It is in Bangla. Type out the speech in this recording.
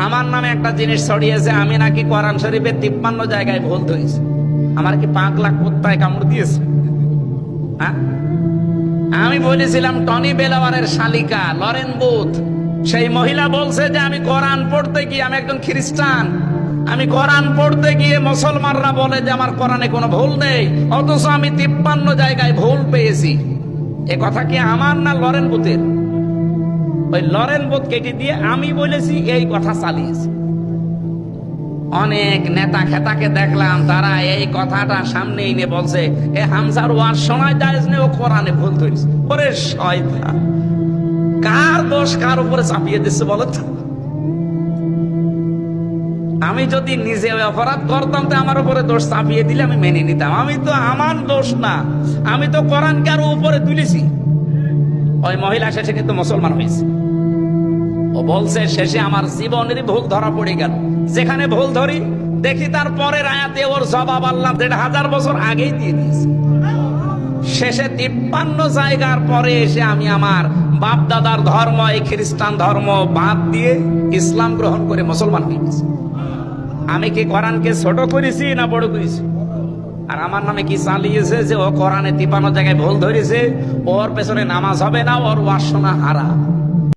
আমার নামে একটা জিনিস ছড়িয়েছে, আমি নাকি কোরআন শরীফে 53 জায়গায় ভুল ধরেছি। আমার কি পাগলা কুত্তায় কামড় দিয়েছে? হ্যাঁ, আমি বলেছিলাম টনি বেলাওয়ারের শালিকা লরেন বুথ, সেই মহিলা বলছে যে আমি কোরআন পড়তে গিয়ে, আমি একজন খ্রিস্টান, আমি কোরআন পড়তে গিয়ে মুসলমানরা বলে যে আমার কোরআনে কোনো ভুল নেই, অথচ আমি 53 জায়গায় ভুল পেয়েছি। এ কথা কি আমার না লরেন বুথের? ওই লরেন বুথ কেটে দিয়ে আমি বলেছি, এই কথা চালিয়েছি। অনেক নেতা খেতাকে দেখলাম তারা এই কথাটা সামনে এনে বলছে এ হামজার ওয়াজ শোনায় জায়েজ নেই, ও কোরআনে ভুল ধরেছে। ওরে শয়তান, কার দোষ কার উপরে চাপিয়ে দিচ্ছে বলো তো? আমি যদি নিজে অপরাধ করতাম তো আমার উপরে দোষ চাপিয়ে দিলে আমি মেনে নিতাম। আমি তো, আমার দোষ না, আমি তো কোরআনকে আরো উপরে তুলেছি। ওই মহিলা শেষে কিন্তু মুসলমান হয়েছে। ও বলছে শেষে আমার জীবনেরই ভুল ধরা পড়ে গেল। যেখানে ভুল ধরি দেখি তার পরের আয়াতে ওর জবাব আল্লাহ 1500 বছর আগেই দিয়ে দিয়েছে। শেষে 53 জায়গার পরে এসে আমি আমার বাপ দাদার ধর্ম, এই খ্রিস্টান ধর্ম বাদ দিয়ে ইসলাম গ্রহণ করে মুসলমান হয়ে গেছি। আমি কি কোরআনকে ছোট করেছি না বড় করেছি? আর আমার নামে কি চালিয়েছে যে ও কোরআনে 53 জায়গায় ভুল ধরেছে, ওর পেছনে নামাজ হবে না, ওর ওয়াজ শোনা হারাম।